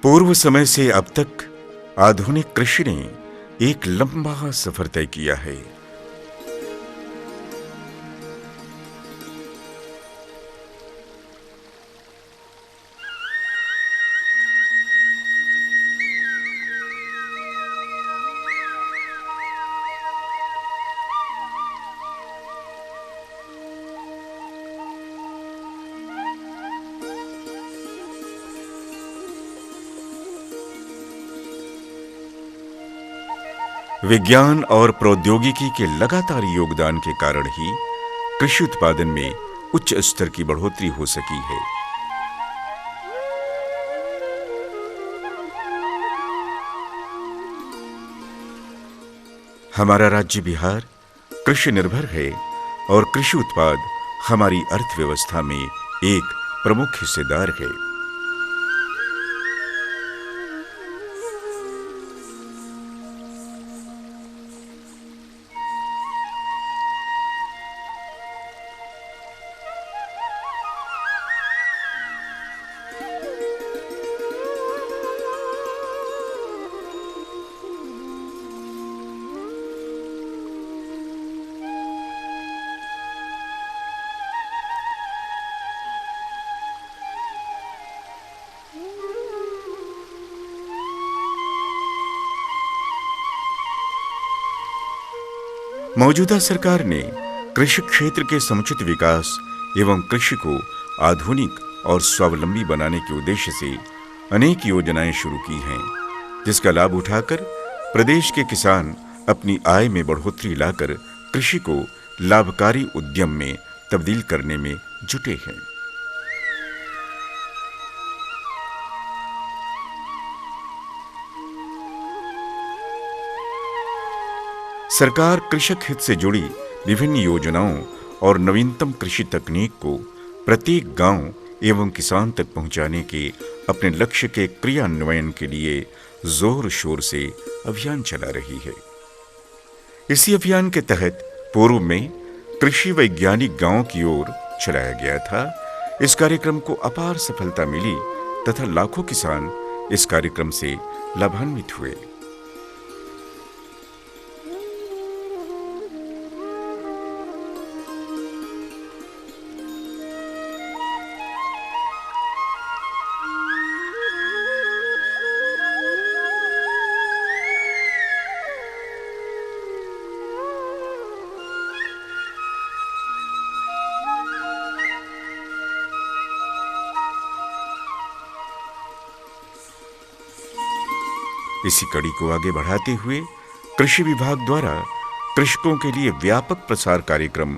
पूर्व समय से अब तक आधुनिक कृषि ने एक लंबा सफर तय किया है। विज्ञान और प्रौद्योगिकी के लगातार योगदान के कारण ही कृषि उत्पादन में उच्च स्तर की बढ़ोतरी हो सकी है। हमारा राज्य बिहार कृषि निर्भर है और कृषि उत्पाद हमारी अर्थव्यवस्था में एक प्रमुख हिस्सेदार है। मौजूदा सरकार ने कृषि क्षेत्र के समुचित विकास एवं कृषि को आधुनिक और स्वावलंबी बनाने के उद्देश्य से अनेक योजनाएं शुरू की हैं, जिसका लाभ उठाकर प्रदेश के किसान अपनी आय में बढ़ोतरी लाकर कृषि को लाभकारी उद्यम में तब्दील करने में जुटे हैं। सरकार कृषक हित से जुड़ी विभिन्न योजनाओं और नवीनतम कृषि तकनीक को प्रत्येक गांव एवं किसान तक पहुंचाने के अपने लक्ष्य के क्रियान्वयन के लिए जोर शोर से अभियान चला रही है। इसी अभियान के तहत पूर्व में कृषि वैज्ञानिक गांव की ओर चलाया गया था। इस कार्यक्रम को अपार सफलता मिली तथा लाखों किसान इस कार्यक्रम से लाभान्वित हुए। इसी कड़ी को आगे बढ़ाते हुए कृषि विभाग द्वारा कृषकों के लिए व्यापक प्रसार कार्यक्रम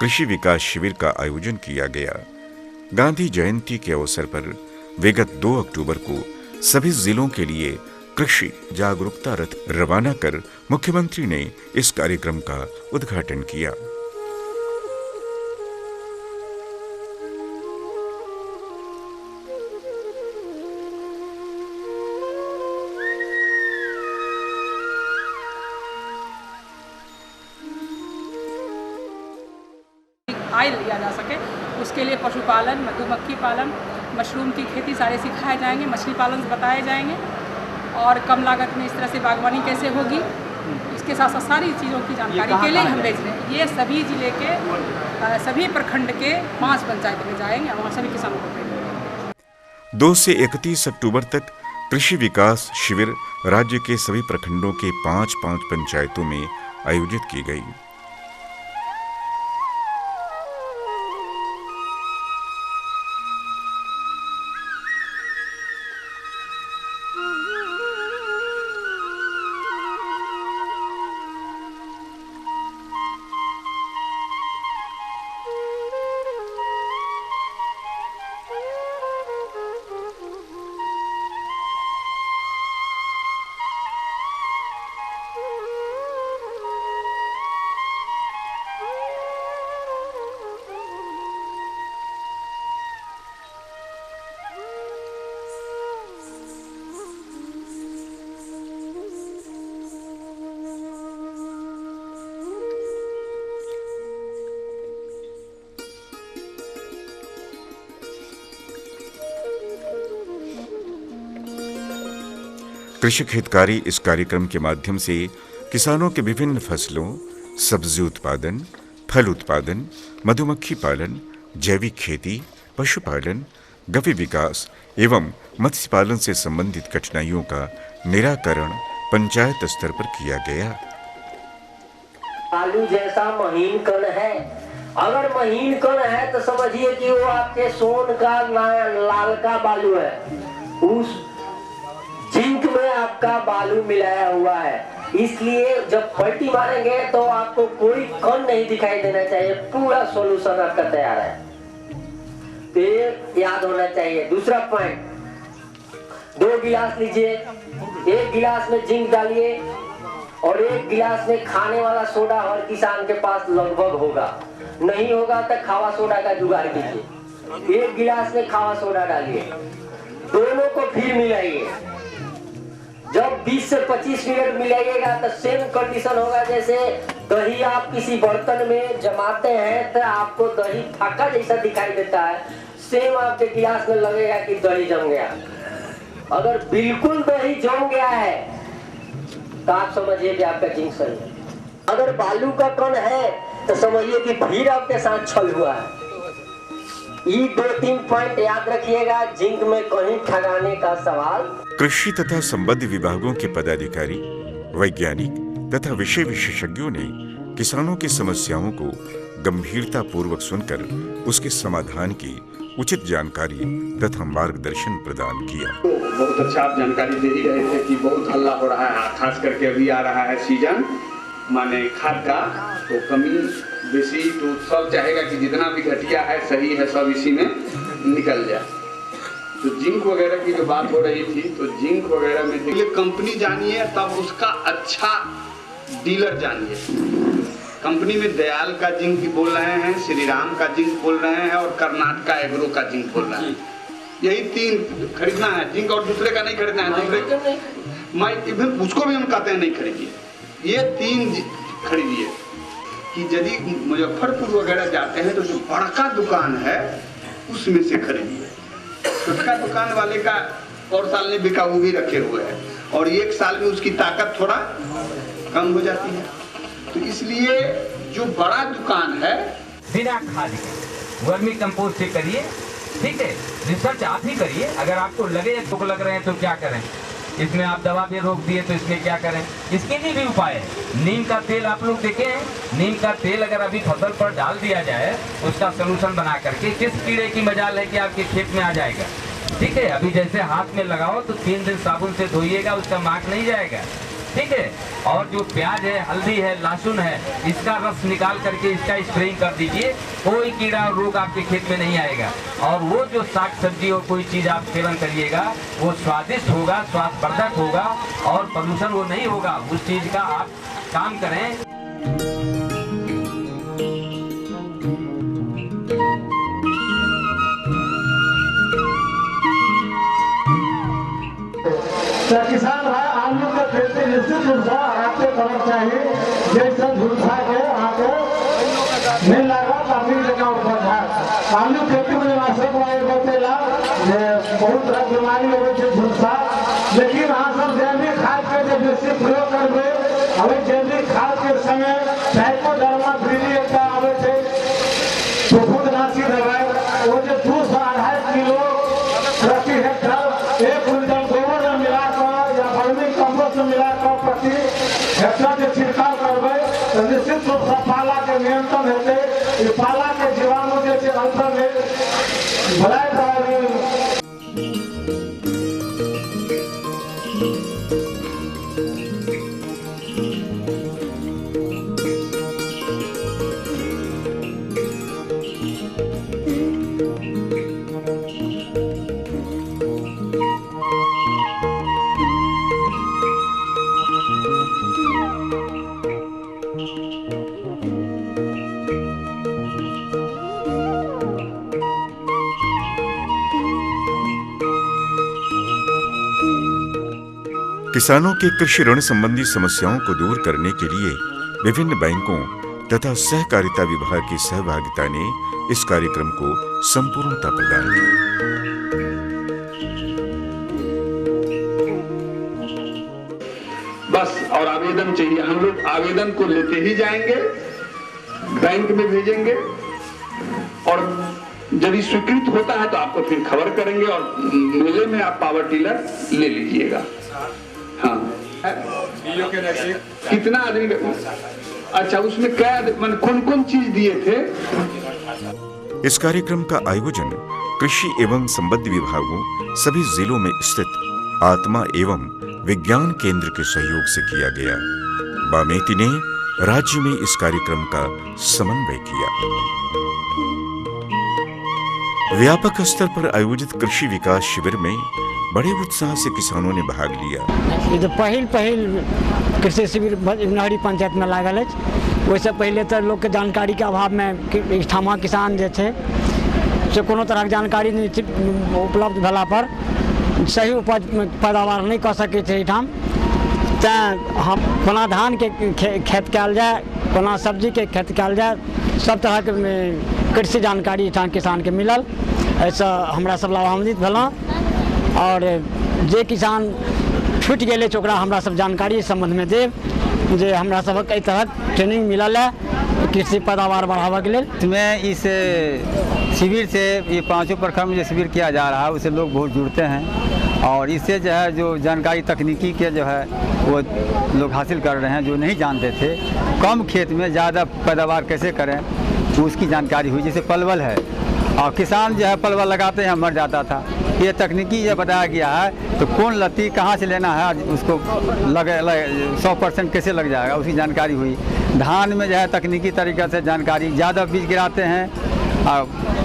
कृषि विकास शिविर का आयोजन किया गया। गांधी जयंती के अवसर पर विगत 2 अक्टूबर को सभी जिलों के लिए कृषि जागरूकता रथ रवाना कर मुख्यमंत्री ने इस कार्यक्रम का उद्घाटन किया। आय लिया जा सके, उसके लिए पशुपालन, मधुमक्खी पालन, मशरूम की खेती सारे सिखाए जाएंगे, मछली पालन बताए जाएंगे और कम लागत में इस तरह से बागवानी कैसे होगी, इसके साथ साथ सारी चीज़ों की जानकारी के लिए हम भेज रहे हैं। ये सभी जिले के सभी प्रखंड के 5 पंचायत में जाएंगे और सभी किसानों को भेजेंगे। 2 से 31 अक्टूबर तक कृषि विकास शिविर राज्य के सभी प्रखंडों के 5-5 पंचायतों में आयोजित की गई। कृषक हितकारी इस कार्यक्रम के माध्यम से किसानों के विभिन्न फसलों, सब्जी उत्पादन, फल उत्पादन, मधुमक्खी पालन, जैविक खेती, पशुपालन, गव्य विकास एवं मत्स्य पालन से संबंधित कठिनाइयों का निराकरण पंचायत स्तर पर किया गया। आलू जैसा महीन कण है, अगर महीन कण है तो समझिए कि वो आपके सोन का लाल का बालू है, उस जिंक में आपका बालू मिलाया हुआ है। इसलिए जब पलटी मारेंगे तो आपको कोई कण नहीं दिखाई देना चाहिए, पूरा सॉल्यूशन आपका तैयार है। तो ये याद होना चाहिए। दूसरा पॉइंट, 2 गिलास लीजिए, 1 गिलास में जिंक डालिए और 1 गिलास में खाने वाला सोडा हर किसान के पास लगभग होगा, नहीं होगा तो खावा सोडा का जुगाड़ कीजिए। 1 गिलास में खावा सोडा डालिए, दोनों को फिर मिलाइए। जब 20 से 25 मिनट मिलाइएगा तो सेम कंडीशन होगा जैसे दही आप किसी बर्तन में जमाते हैं तो आपको दही फाका जैसा दिखाई देता है, सेम आपके गिलास में लगेगा कि दही जम गया। अगर बिल्कुल दही जम गया है तो आप समझिए कि आपका जिंक सही है। अगर बालू का कण है तो समझिए कि फिर आपके साथ छल हुआ है। ये 2-3 पॉइंट याद रखिएगा, जिंक में कहीं ठगाने का सवाल। कृषि तथा संबद्ध विभागों के पदाधिकारी, वैज्ञानिक तथा विषय विशेषज्ञों ने किसानों की समस्याओं को गंभीरता पूर्वक सुनकर उसके समाधान की उचित जानकारी तथा मार्गदर्शन प्रदान किया। बहुत अच्छा आप जानकारी दे ही रहे थे कि बहुत हल्ला हो रहा है, खास करके अभी आ रहा है सीजन माने खाद का, तो कमी बेसी तो सब चाहेगा कि जितना भी घटिया है सही है सब इसी में निकल जाए। तो जिंक वगैरह की जो बात हो रही थी, तो जिंक वगैरह में देखिए कंपनी जानिए तब उसका अच्छा डीलर जानिए। कंपनी में दयाल का जिंक बोल रहे हैं, श्री राम का जिंक बोल रहे हैं और कर्नाटका एग्रो का जिंक बोल रहे हैं। यही 3 खरीदना है जिंक, और दूसरे का नहीं खरीदना है। उसको भी हम कहते हैं नहीं खरीदिए, ये 3 खरीदिए। कि यदि मुजफ्फरपुर वगैरह जाते हैं तो जो बड़का दुकान है उसमें से खरीदिए। छोटका दुकान वाले का और साल नहीं बिका, वो भी रखे हुए हैं और 1 साल में उसकी ताकत थोड़ा कम हो जाती है। तो इसलिए जो बड़ा दुकान है बिना खाद के वर्मी कंपोस्ट से करिए, ठीक है। रिसर्च आप ही करिए, अगर आपको लगे तो लग रहे हैं तो क्या करें, इसमें आप दवा भी रोक दिए तो इसमें क्या करें। इसके लिए भी उपाय है। नीम का तेल आप लोग देखे हैं, नीम का तेल अगर अभी फसल पर डाल दिया जाए उसका सोल्यूशन बना करके, किस कीड़े की मजाल है कि आपके खेत में आ जाएगा, ठीक है। अभी जैसे हाथ में लगाओ तो 3 दिन साबुन से धोइएगा, उसका मार्क नहीं जाएगा, ठीक है। और जो प्याज है, हल्दी है, लहसुन है, इसका रस निकाल करके इसका स्प्रेइंग कर दीजिए, कोई कीड़ा और रोग आपके खेत में नहीं आएगा। और वो जो साग सब्जी और कोई चीज़ आप सेवन करिएगा वो स्वादिष्ट होगा, स्वास्थ्यवर्धक होगा और प्रदूषण वो नहीं होगा। उस चीज़ का आप काम करें। तो किसान भाई आलू के खेती निश्चित रूप से आपके करना चाहिए, जैसे झुलसा के आगे नहीं लगा काफी जगह उपज है। आलू खेती में नाशक वाले बतेला बहुत तरह बीमारी हो है झुलसा, लेकिन हाँ सब जैविक खाद के जब बेसी प्रयोग करबे, हमें जैविक खाद के समय ट्राइकोडर्मा ग्रीनी का आवे थे फफूंदनाशी दवाई, वो जो 2 से 2.5 किलो प्रति हेक्टेयर 1 क्विंटल गोबर में मिलाकर या वर्मी कंपोस्ट में मिलाकर प्रति हेक्टेयर के छिड़काव करबे तो निश्चित रूप से पाला के नियंत्रण हेतु। ये पाला के जीवाणु जैसे अंतर में भलाई किसानों के कृषि ऋण संबंधी समस्याओं को दूर करने के लिए विभिन्न बैंकों तथा सहकारिता विभाग की सहभागिता ने इस कार्यक्रम को संपूर्णता प्रदान की। आवेदन चाहिए। हम लोग आवेदन को लेते ही जाएंगे, बैंक में भेजेंगे और यदि स्वीकृत होता है तो आपको फिर खबर करेंगे और मेले में आप पावर टिलर ले लीजिएगा। हाँ, कितना आदमी? अच्छा, उसमें क्या कौन कौन चीज दिए थे? इस कार्यक्रम का आयोजन कृषि एवं संबद्ध विभागों, सभी जिलों में स्थित आत्मा एवं विज्ञान केंद्र के सहयोग से किया गया। बामेती ने राज्य में इस कार्यक्रम का समन्वय किया। व्यापक स्तर पर आयोजित कृषि विकास शिविर में बड़े उत्साह से किसानों ने भाग लिया। ये तो पहिल कृषि शिविर नहरी पंचायत में लागल है। वैसे पहले तो लोग के जानकारी के अभाव में ठामा किसान जे थे से कोनो तरह के जानकारी नहीं उपलब्ध भेला पर सही उपज पैदावार नहीं कर सके थे। ठाम तैं हम कोना धान के खेत कयल जाए, कोना सब्जी के खेत कयल जाए, सब तरह के कृषि जानकारी ठाम किसान के मिलल। ऐसा हमरा सब लाभान्वित भेलहुँ और जे किसान छूट गए ओकरा हमरा सब जानकारी संबंध में देव जे हमरा सबक एहि तरह ट्रेनिंग मिलल है कृषि पैदावार बढ़ावा के लिए। इसमें इस शिविर से ये 5 प्रखंड में जो शिविर किया जा रहा है उससे लोग बहुत जुड़ते हैं और इससे जो है जो जानकारी तकनीकी के जो है वो लोग हासिल कर रहे हैं। जो नहीं जानते थे कम खेत में ज़्यादा पैदावार कैसे करें उसकी जानकारी हुई। जैसे पलवल है और किसान जो है पलवल लगाते हैं मर जाता था, ये तकनीकी जो बताया गया है तो कौन लत्ती कहाँ से लेना है उसको 100% कैसे लग जाएगा उसकी जानकारी हुई। धान में जो है तकनीकी तरीक़े से जानकारी, ज़्यादा बीज गिराते हैं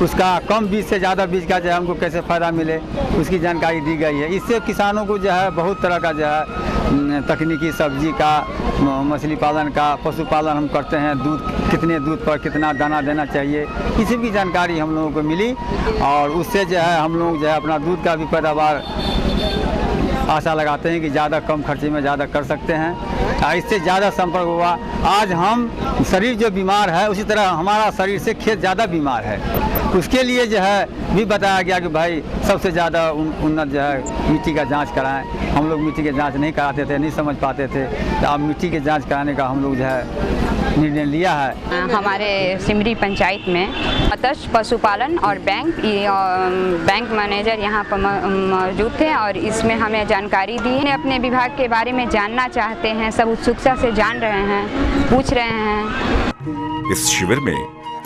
उसका कम बीज से ज़्यादा बीज का जो है हमको कैसे फ़ायदा मिले उसकी जानकारी दी गई है। इससे किसानों को जो है बहुत तरह का जो है तकनीकी, सब्जी का, मछली पालन का, पशुपालन हम करते हैं, कितने दूध पर कितना दाना देना चाहिए, किसी भी जानकारी हम लोगों को मिली और उससे जो है हम लोग जो है अपना दूध का भी पैदावार आशा लगाते हैं कि ज़्यादा कम खर्चे में ज़्यादा कर सकते हैं। इससे ज़्यादा संपर्क हुआ। आज हम शरीर जो बीमार है उसी तरह हमारा शरीर से खेत ज़्यादा बीमार है, उसके लिए जो है भी बताया गया कि भाई सबसे ज़्यादा उन्नत जो है मिट्टी का जांच कराएं। हम लोग मिट्टी के जांच नहीं कराते थे, नहीं समझ पाते थे, तो अब मिट्टी के जांच कराने का हम लोग जो है निर्णय लिया है। हमारे सिमरी पंचायत में मत्स्य पशुपालन और बैंक मैनेजर यहाँ पर मौजूद थे और इसमें हमें जानकारी दी है। अपने विभाग के बारे में जानना चाहते हैं, सब उत्सुकता से जान रहे हैं, पूछ रहे हैं। इस शिविर में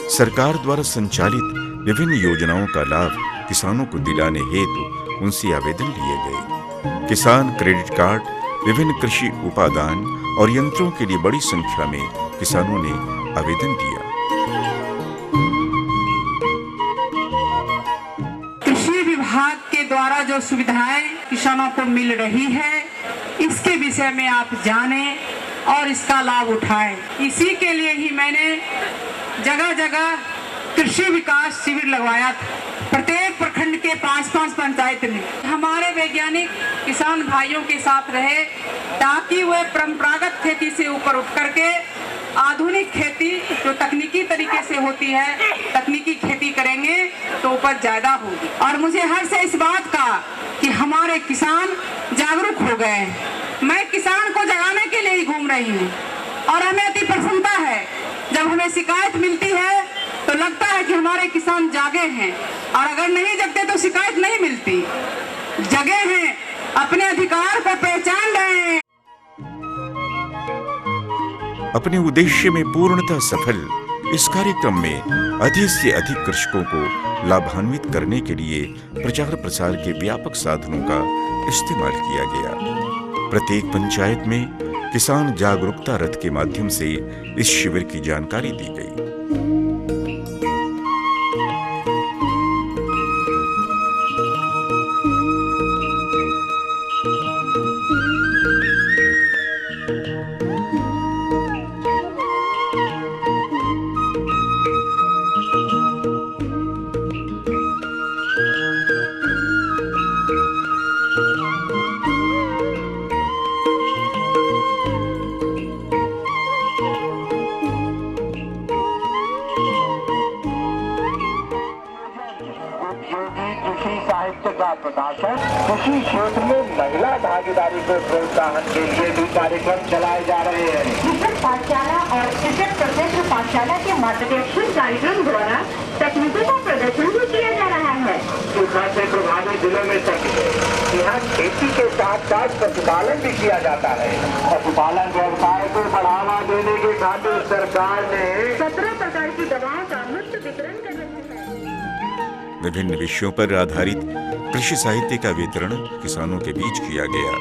सरकार द्वारा संचालित विभिन्न योजनाओं का लाभ किसानों को दिलाने हेतु उनसे आवेदन लिए गए। किसान क्रेडिट कार्ड, विभिन्न कृषि उपादान और यंत्रों के लिए बड़ी संख्या में किसानों ने आवेदन दिया। कृषि विभाग के द्वारा जो सुविधाएं किसानों को मिल रही है इसके विषय में आप जानें और इसका लाभ उठाएं। इसी के लिए ही मैंने जगह जगह कृषि विकास शिविर लगवाया था। प्रत्येक प्रखंड के 5-5 पंचायत में हमारे वैज्ञानिक किसान भाइयों के साथ रहे ताकि वे परंपरागत खेती से ऊपर उठ करके आधुनिक खेती जो तकनीकी तरीके से होती है, तकनीकी खेती करेंगे तो उपज ज्यादा होगी। और मुझे हर्ष है इस बात का कि हमारे किसान जागरूक हो गए हैं। मैं किसान को जगाने के लिए ही घूम रही हूँ और हमें अति प्रसन्नता है जब हमें शिकायत मिलती है तो लगता है कि हमारे किसान जागे हैं और अगर नहीं जगते तो शिकायत नहीं मिलती। जगे हैं, अपने अधिकार को पहचान रहे हैं। अपने उद्देश्य में पूर्णतः सफल इस कार्यक्रम में अधिक से अधिक कृषकों को लाभान्वित करने के लिए प्रचार प्रसार के व्यापक साधनों का इस्तेमाल किया गया। प्रत्येक पंचायत में किसान जागरूकता रथ के माध्यम से इस शिविर की जानकारी दी गई। वक्त का प्रकाश है। कृषि क्षेत्र में महिला भागीदारी को प्रोत्साहन के लिए भी कार्यक्रम चलाए जा रहे हैं। कृषक पाठशाला और कृषक प्रशिक्षण पाठशाला के मार्गदर्शन कार्यक्रम द्वारा तकनीकों का प्रदर्शन भी किया जा रहा है। सूखा से प्रभावित जिलों में यहाँ खेती के साथ साथ पशुपालन भी किया जाता है। पशुपालन व्यवसाय को बढ़ावा देने के खातिर सरकार ने 17 प्रकार की दवाओं का मुफ्त वितरण कर रही है। विभिन्न विषयों पर आधारित कृषि साहित्य का वितरण किसानों के बीच किया गया।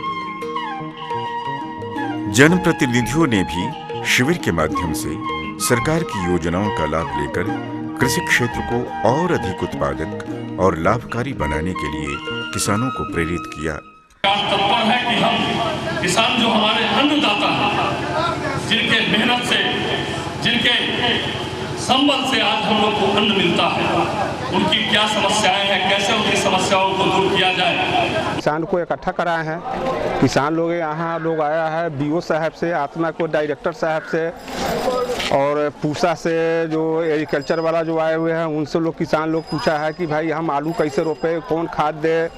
जनप्रतिनिधियों ने भी शिविर के माध्यम से सरकार की योजनाओं का लाभ लेकर कृषि क्षेत्र को और अधिक उत्पादक और लाभकारी बनाने के लिए किसानों को प्रेरित किया। तत्पर है कि हम किसान जो हमारे अन्नदाता हैं, जिनके मेहनत से, जिनके संबल से आज हम लोग को अन्न मिलता है, उनकी क्या समस्याएं हैं, कैसे उनकी समस्याओं को दूर किया जाए। किसान को इकट्ठा कराए हैं। किसान लोग यहाँ लोग आया है बीओ साहब से, आत्मा को डायरेक्टर साहब से और पूसा से जो एग्रीकल्चर वाला जो आए हुए हैं उनसे लोग किसान लोग पूछा है कि भाई हम आलू कैसे रोपे, कौन खाद दे,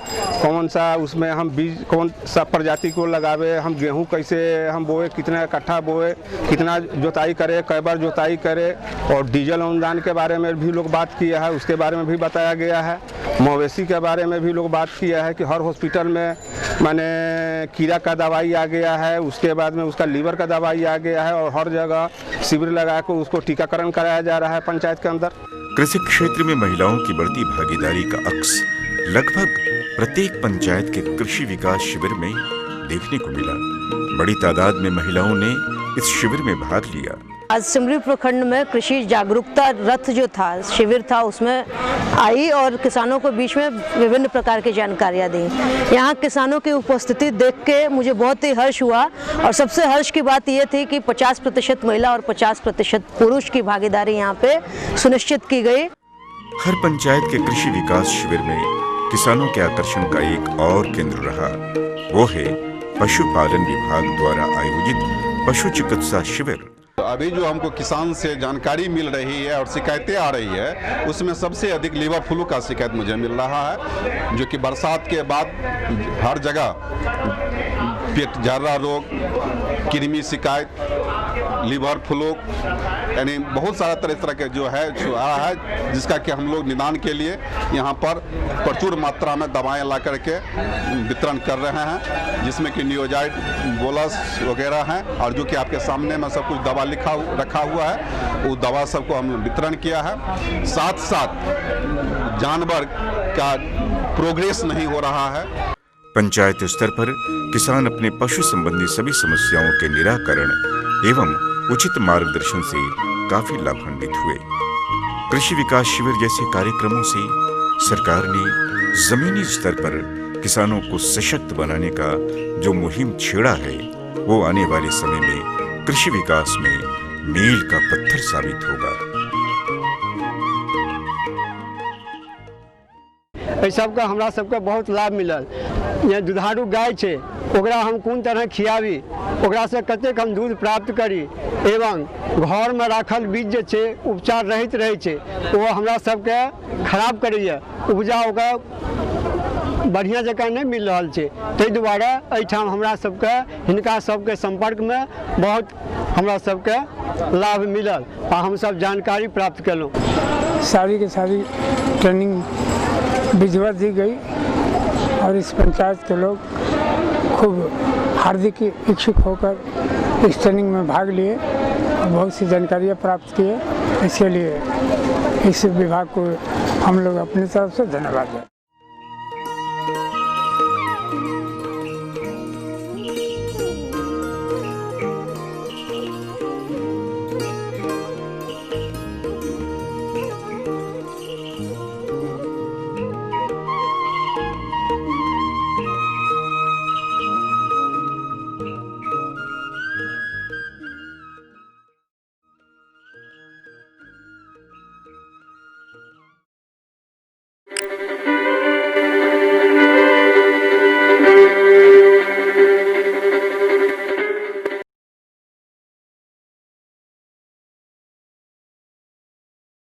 कौन सा उसमें हम बीज कौन सा प्रजाति को लगावे, हम गेहूं कैसे हम बोए, कितना इकट्ठा बोए, कितना जोताई करे, कई बार जोताई करे और डीजल अनुदान के बारे में भी लोग बात किया है, उसके बारे में भी बताया गया है। मवेशी के बारे में भी लोग बात किया है कि हर हॉस्पिटल में माने कीड़ा का दवाई आ गया है, उसके बाद में उसका लीवर का दवाई आ गया है और हर जगह शिविर लगा कर उसको टीकाकरण कराया जा रहा है पंचायत के अंदर। कृषि क्षेत्र में महिलाओं की बढ़ती भागीदारी का अक्स लगभग प्रत्येक पंचायत के कृषि विकास शिविर में देखने को मिला। बड़ी तादाद में महिलाओं ने इस शिविर में भाग लिया। आज सिमरी प्रखंड में कृषि जागरूकता रथ जो था शिविर था उसमें आई और किसानों को बीच में विभिन्न प्रकार की जानकारियां दी। यहाँ किसानों की उपस्थिति देख के मुझे बहुत ही हर्ष हुआ और सबसे हर्ष की बात यह थी कि 50% महिला और 50% पुरुष की भागीदारी यहाँ पे सुनिश्चित की गई। हर पंचायत के कृषि विकास शिविर में किसानों के आकर्षण का एक और केंद्र रहा, वो है पशुपालन विभाग द्वारा आयोजित पशु चिकित्सा शिविर। अभी जो हमको किसान से जानकारी मिल रही है और शिकायतें आ रही है उसमें सबसे अधिक लीवर फ्लू का शिकायत मुझे मिल रहा है, जो कि बरसात के बाद हर जगह पेट झर्रा रोग, कृमि शिकायत, लीवर फ्लू यानी बहुत सारा तरह के जो है आ रहा है, जिसका कि हम लोग निदान के लिए यहाँ पर प्रचुर मात्रा में दवाएं ला करके वितरण कर रहे हैं, जिसमें कि नियोजाइड, बोलस वगैरह हैं और जो कि आपके सामने में सब कुछ दवा रखा हुआ है, वो दवा सबको हम वितरण किया है। साथ साथ जानवर का प्रोग्रेस नहीं हो रहा है। पंचायत स्तर पर किसान अपने पशु संबंधी सभी समस्याओं के निराकरण एवं उचित मार्गदर्शन से काफी लाभान्वित हुए। कृषि विकास शिविर जैसे कार्यक्रमों से सरकार ने जमीनी स्तर पर किसानों को सशक्त बनाने का जो मुहिम छेड़ा है, वो आने वाले समय में कृषि विकास में मील का पत्थर साबित होगा। सबका हमरा सबके बहुत लाभ मिलल। यहाँ दुधारू गाय है, ओकरा हम कोन तरह खियाबी, ओकरा से कतेक हम दूध प्राप्त करी एवं घर में राखल बीज जे छै उपचार रहित रहे छै, वो हमरा सबके खराब करैए, उपजा ओकरा बढ़िया जकाँ नहीं मिल रहा है। ताहि दुआरे एहिठाम हमरा सबके हिनका सबके संपर्क में बहुत हमरा सबके लाभ मिलल और हम सब जानकारी प्राप्त केलहुँ। सारी के सारी ट्रेनिंग विधिवत दी गई और इस पंचायत के लोग खूब हार्दिक इच्छुक होकर इस ट्रेनिंग में भाग लिए और बहुत सी जानकारियाँ प्राप्त किए। इसके लिए इस विभाग को हम लोग अपनी तरफ से धन्यवाद दें।